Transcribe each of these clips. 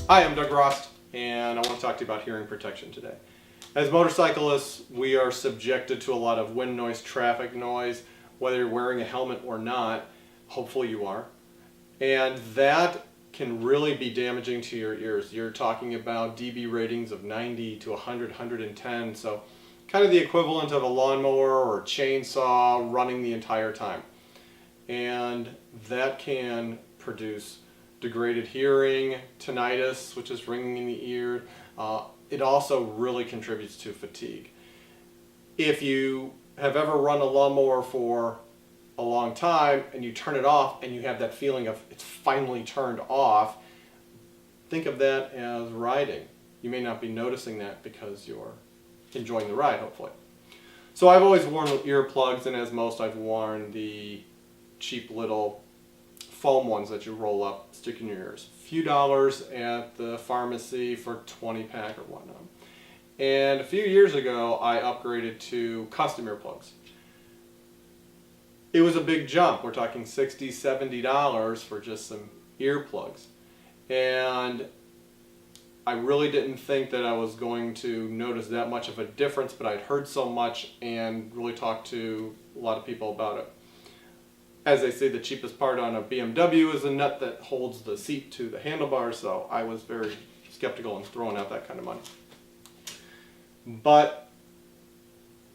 Hi, I'm Doug Rost, and I want to talk to you about hearing protection today. As motorcyclists, we are subjected to a lot of wind noise, traffic noise, whether you're wearing a helmet or not. Hopefully you are. And that can really be damaging to your ears. You're talking about dB ratings of 90 to 100, 110, so kind of the equivalent of a lawnmower or a chainsaw running the entire time. And that can produce degraded hearing, tinnitus, which is ringing in the ear. It also really contributes to fatigue. If you have ever run a lawnmower for a long time and you turn it off and you have that feeling of it's finally turned off, think of that as riding. You may not be noticing that because you're enjoying the ride, hopefully. So I've always worn earplugs, and as most, I've worn the cheap little foam ones that you roll up, stick in your ears. A few dollars at the pharmacy for 20-pack or whatnot. And a few years ago, I upgraded to custom earplugs. It was a big jump. We're talking $60, $70 for just some earplugs. And I really didn't think that I was going to notice that much of a difference, but I'd heard so much and really talked to a lot of people about it. As they say, the cheapest part on a BMW is the nut that holds the seat to the handlebars, so I was very skeptical in throwing out that kind of money. But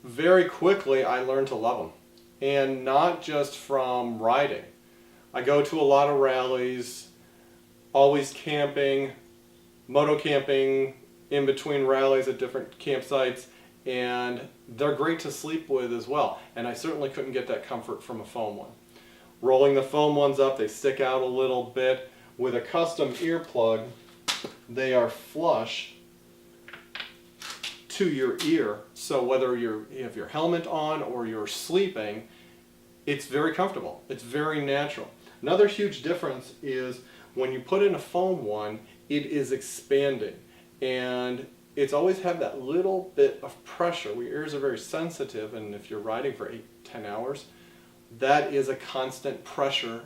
very quickly I learned to love them, and not just from riding. I go to a lot of rallies, always camping, moto camping in between rallies at different campsites, and they're great to sleep with as well, and I certainly couldn't get that comfort from a foam one. Rolling the foam ones up, they stick out a little bit. With a custom earplug, they are flush to your ear, so whether you have your helmet on or you're sleeping, it's very comfortable. It's very natural. Another huge difference is when you put in a foam one, it is expanding, and it's always had that little bit of pressure. Your ears are very sensitive, and if you're riding for 8-10 hours, that is a constant pressure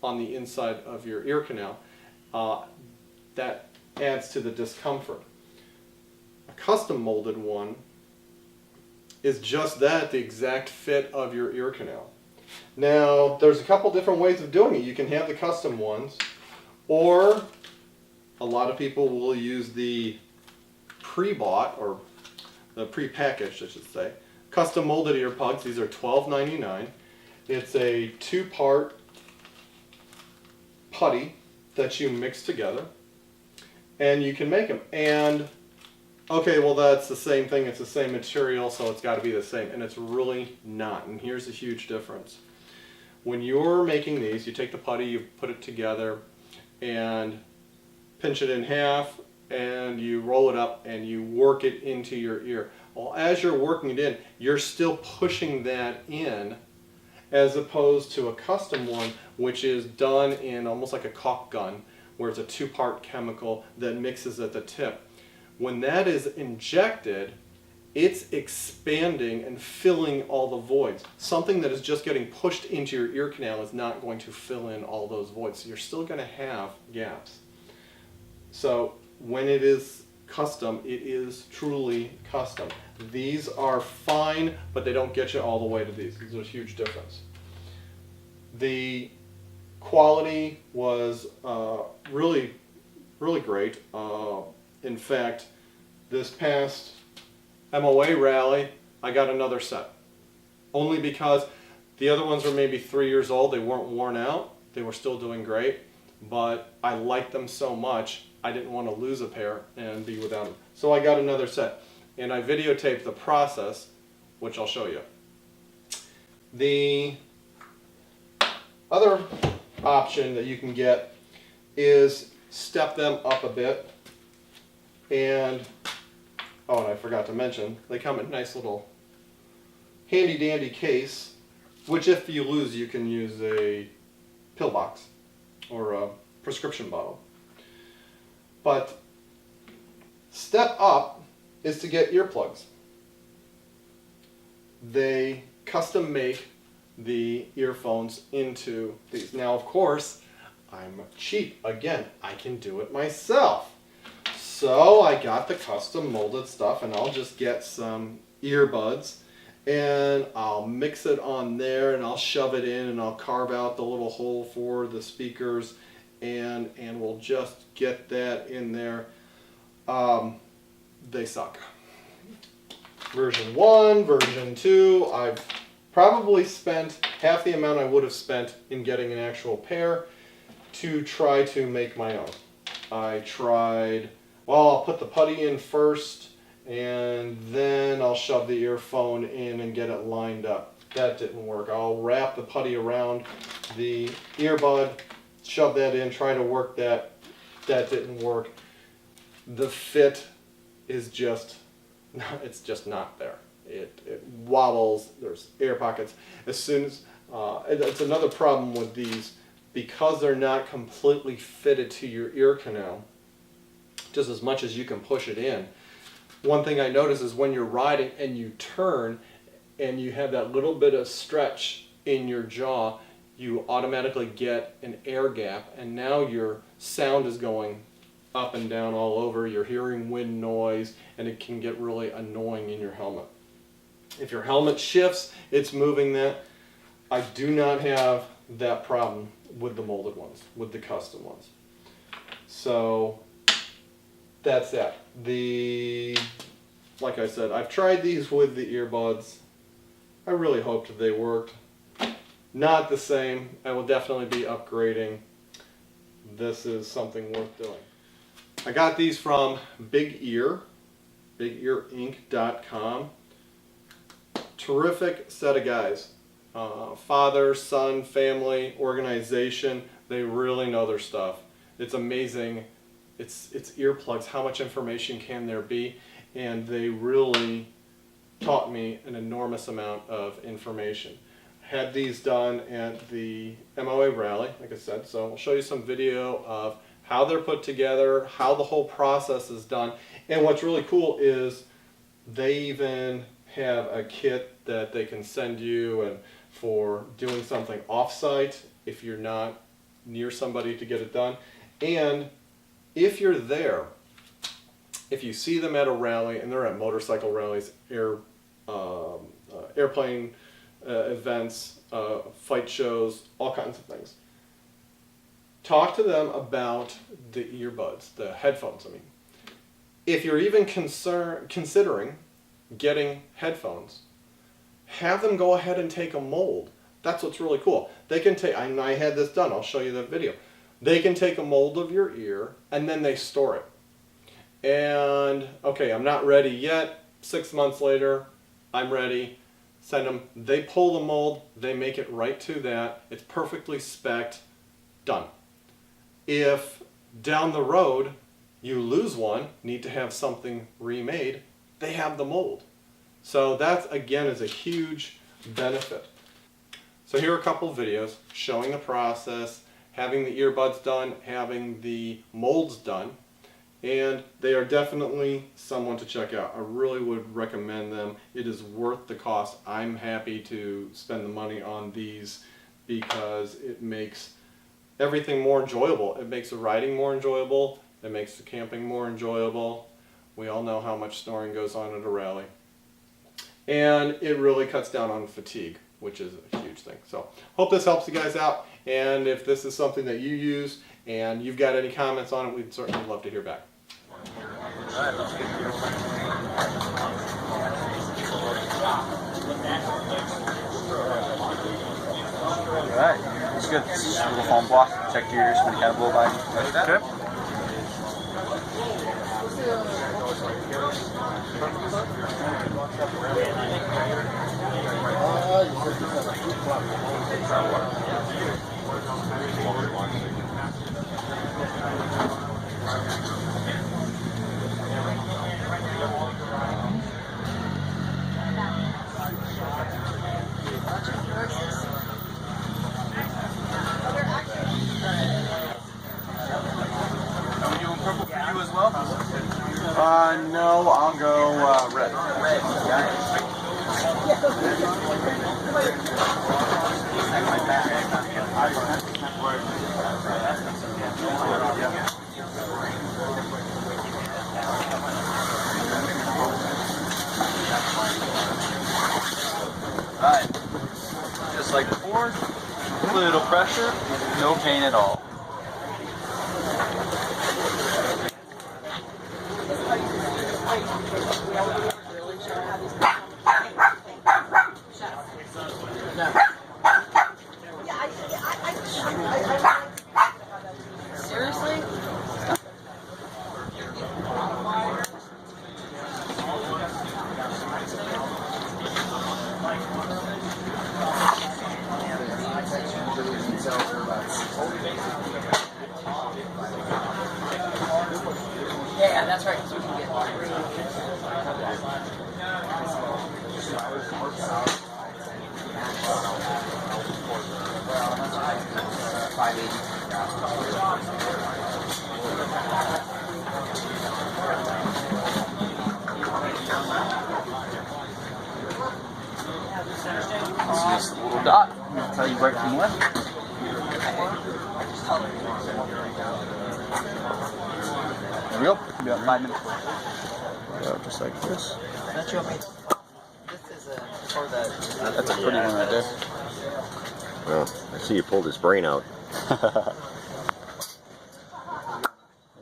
on the inside of your ear canal. That adds to the discomfort. A custom molded one is just that, the exact fit of your ear canal. Now, there's a couple different ways of doing it. You can have the custom ones, or a lot of people will use the pre-bought, or the pre-packaged, I should say, custom molded earplugs. These are $12.99. It's a 2-part putty that you mix together, and you can make them. And okay, well, that's the same thing, it's the same material, so it's got to be the same, and it's really not. And here's the huge difference. When you're making these, you take the putty, you put it together and pinch it in half, and you roll it up and you work it into your ear. Well, as you're working it in, you're still pushing that in, as opposed to a custom one, which is done in almost like a caulk gun, where it's a 2-part chemical that mixes at the tip. When that is injected, it's expanding and filling all the voids. Something that is just getting pushed into your ear canal is not going to fill in all those voids, so you're still going to have gaps. So when it is custom, it is truly custom. These are fine, but they don't get you all the way to these. There's a huge difference. The quality was really, really great. In fact, this past MOA rally, I got another set. Only because the other ones were maybe 3 years old. They weren't worn out. They were still doing great. But I liked them so much, I didn't want to lose a pair and be without them. So I got another set. And I videotaped the process, which I'll show you. The other option that you can get is step them up a bit. And, oh, and I forgot to mention, they come in a nice little handy dandy case, which if you lose, you can use a pill box or a prescription bottle. But step up is to get earplugs. They custom make the earphones into these. Now, of course, I'm cheap. Again, I can do it myself. So I got the custom molded stuff, and I'll just get some earbuds and I'll mix it on there and I'll shove it in and I'll carve out the little hole for the speakers and we'll just get that in there. They suck. Version 1, version 2, I've probably spent half the amount I would have spent in getting an actual pair to try to make my own. I tried, well, I'll put the putty in first and then I'll shove the earphone in and get it lined up. That didn't work. I'll wrap the putty around the earbud, shove that in, try to work that. That didn't work. The fit is just, it's just not there. It wobbles, there's air pockets. As soon as, it's another problem with these, because they're not completely fitted to your ear canal, just as much as you can push it in. One thing I notice is when you're riding and you turn and you have that little bit of stretch in your jaw, you automatically get an air gap, and now your sound is going up and down all over. You're hearing wind noise, and it can get really annoying in your helmet. If your helmet shifts, it's moving that. I do not have that problem with the molded ones, with the custom ones. So that's that. Like I said, I've tried these with the earbuds. I really hoped they worked. Not the same. I will definitely be upgrading. This is something worth doing. I got these from Big Ear, bigearinc.com. Terrific set of guys. Father, son, family, organization. They really know their stuff. It's amazing. It's earplugs. How much information can there be? And they really taught me an enormous amount of information. Had these done at the MOA rally, like I said, so I'll show you some video of how they're put together, how the whole process is done. And what's really cool is they even have a kit that they can send you and for doing something off-site if you're not near somebody to get it done. And if you're there, if you see them at a rally, and they're at motorcycle rallies, airplane events, fight shows, all kinds of things, talk to them about the earbuds, the headphones, I mean. If you're even considering getting headphones, have them go ahead and take a mold. That's what's really cool. They can take, and I had this done, I'll show you the video. They can take a mold of your ear and then they store it. And okay, I'm not ready yet. 6 months later, I'm ready. Send them, they pull the mold, they make it right to that. It's perfectly spec'd, done. If down the road you lose one, need to have something remade, they have the mold. So that, again, is a huge benefit. So here are a couple of videos showing the process, having the earbuds done, having the molds done, and they are definitely someone to check out. I really would recommend them. It is worth the cost. I'm happy to spend the money on these because it makes everything more enjoyable. It makes the riding more enjoyable. It makes the camping more enjoyable. We all know how much snoring goes on at a rally. And it really cuts down on fatigue, which is a huge thing. So hope this helps you guys out. And if this is something that you use and you've got any comments on it, we'd certainly love to hear back. Alright, it's good. It's just a little foam block. Check your ears when you kind of blow by. Okay. No, I'll go red. Alright. Just like before, little pressure, no pain at all. Seriously? Yeah, that's right. So we can get 580. It's just a little dot. That's how you right from left. There we go. It'll be about 5 minutes. Yeah, just like this. That's your main. This is for the. That's a pretty one right there. Well, I see you pulled his brain out. There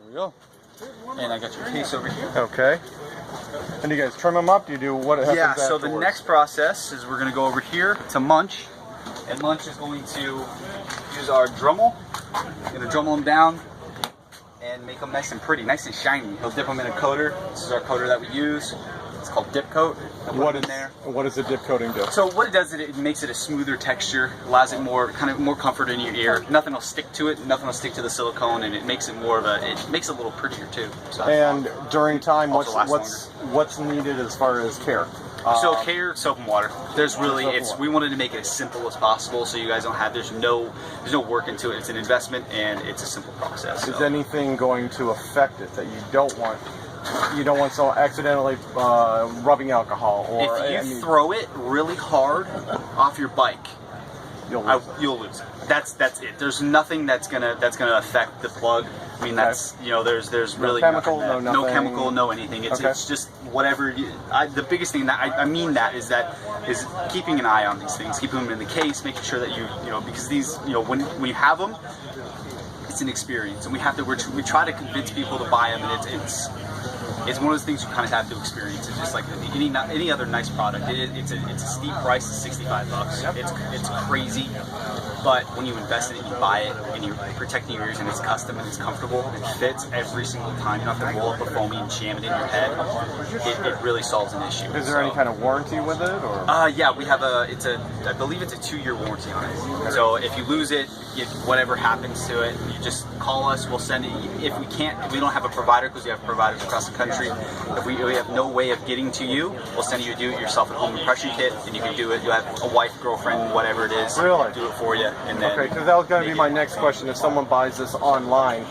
we go. And I got your case over here. Okay. And you guys trim them up? Do you do what happens Yeah, so the afterwards? next process is we're going to go over here to Munch. And Munch is going to use our Dremel. Going to Dremel them down and make them nice and pretty, nice and shiny. He'll dip them in a coater. This is our coater that we use. It's called Dip Coat. I'll put them in there. What does the dip coating do? So what it does is it makes it a smoother texture, allows it more comfort in your ear. Nothing will stick to it, nothing will stick to the silicone, and it makes it it makes it a little prettier too. So, And during time, Also lasts what's needed as far as care? so care, soap and water. There's really Soap and water. we wanted to make it as simple as possible, so you guys don't have there's no work into it. It's an investment and it's a simple process. Is So. anything going to affect it that you don't want? You don't want someone accidentally rubbing alcohol, or If you throw it really hard off your bike, you'll lose it. you'll lose it. That's it. There's nothing that's gonna affect the plug. I mean, that's there's really chemical, nothing no no nothing. chemical, no anything. It's Okay. it's just whatever. The biggest thing that I mean that is keeping an eye on these things, keeping them in the case, making sure that you because these when you have them, it's an experience, and we try to convince people to buy them, and it's one of those things you kind of have to experience. It's just like any other nice product. It's a steep price, it's $65. It's crazy, but when you invest in it, you buy it, and you're protecting your ears, and it's custom and it's comfortable and it fits every single time. You don't have to roll up a foamy and jam it in your head. It really solves an issue. Is there any kind of warranty with it, or? Yeah, we have I believe it's a 2-year warranty on it. So if you lose it, if whatever happens to it, you just call us. We'll send it. If we don't have a provider, because we have providers across the country. If we have no way of getting to you, we'll send you a do-it-yourself at-home impression kit, and you can do it. You have a wife, girlfriend, whatever it is. Really? Do it for you, and then. Okay, because that was going to be my next question. If someone buys this online,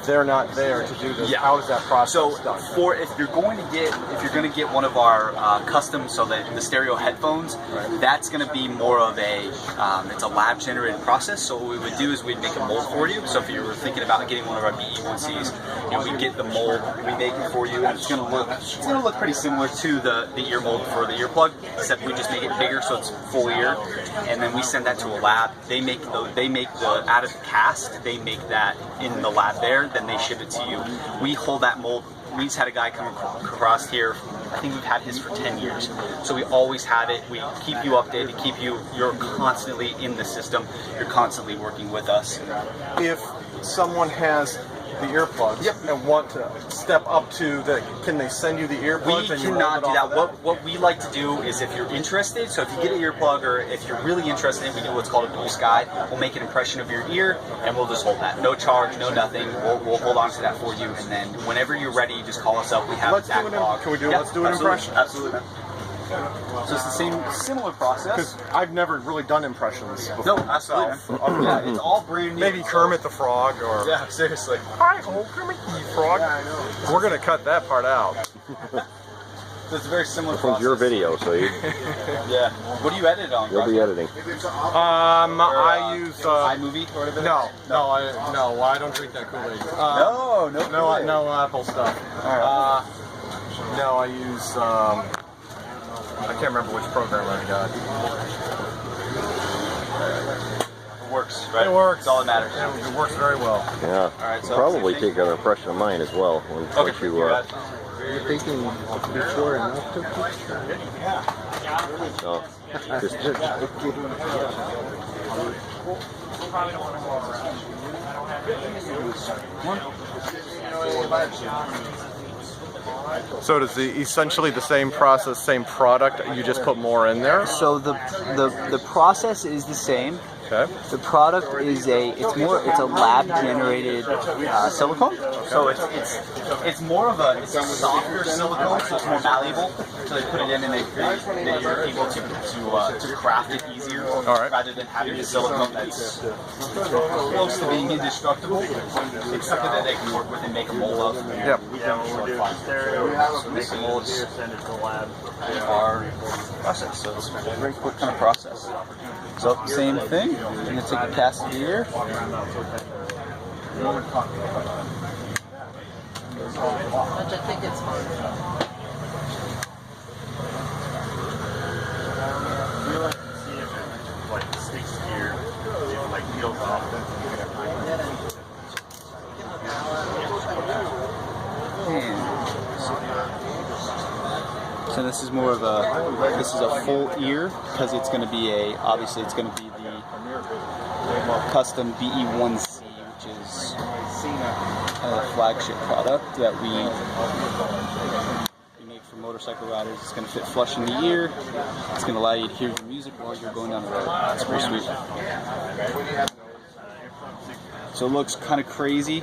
they're not there to do this. Yeah. How is that process So done? if you're going to get one of our custom, so the stereo headphones, that's going to be more of it's a lab generated process. So what we would do is we'd make a mold for you. So if you were thinking about getting one of our BE1Cs, we get the mold, we make it for you, and it's going to look pretty similar to the ear mold for the earplug, except we just make it bigger so it's full ear, and then we send that to a lab. They make the out of the cast. They make that in the lab there. Then they ship it to you. We hold that mold. We just had a guy come across here. I think we've had his for 10 years. So we always have it. We keep you updated, you're constantly in the system. You're constantly working with us. If someone has the earplugs and want to step up to can they send you the earplugs? We and you cannot roll do it off that. of What we like to do is if you're interested, so if you get an earplug or if you're really interested, we do what's called a dual sky. We'll make an impression of your ear and we'll just hold that. No charge, no nothing. We'll hold on to that for you, and then whenever you're ready, just call us up. We have Let's a do an backlog. Can we do? Yeah, Let's do an absolutely. impression. Absolutely. So it's the similar process. Because I've never really done impressions before. No, absolutely. Yeah, it's all brand new. Maybe Kermit the Frog or. Yeah, seriously. Hi, Kermit the Frog. Yeah, I know. We're gonna cut that part out. So it's a very similar This one's process. your video, so Yeah. What do you edit on? you'll be editing. I use. iMovie or whatever. No, I don't drink that Kool-Aid. No No Apple stuff. No, I use I can't remember which program I got. It works, right? It works. That's all that matters. It works very well. Yeah. Alright, so Probably same thing. take an impression of mine as well. Once Okay, you, You're thinking before and after? just So does essentially the same process, same product, you just put more in there? So the process is the same. Okay. The product is it's a lab generated silicone. So it's more of a softer silicone, so it's more malleable. So they put it in and they're able to craft it easier, rather than having the silicone that's close to being indestructible. It's something that they can work with and make a mold of. Yep. So make molds our process. So it's a very quick kind of process. So same thing. I'm gonna take a cast of the ear. Which I think it's fine. So this is more of a full ear because it's going to be obviously it's going to be the custom BE1C, which is a flagship product that we make for motorcycle riders. It's going to fit flush in the ear. It's going to allow you to hear your music while you're going down the road. It's pretty sweet. So it looks kind of crazy,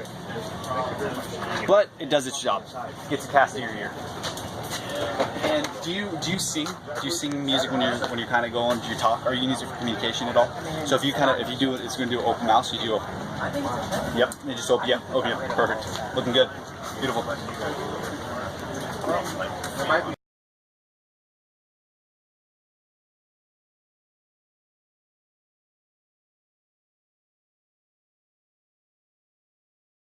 but it does its job. It gets a cast of your ear. And do you sing? Do you sing music when you're kind of going? Do you talk? Are you using it for communication at all? So if you do it, it's going to do open mouth. So you do open. Yep. You just open. Yep. Open it. Perfect. Looking good. Beautiful.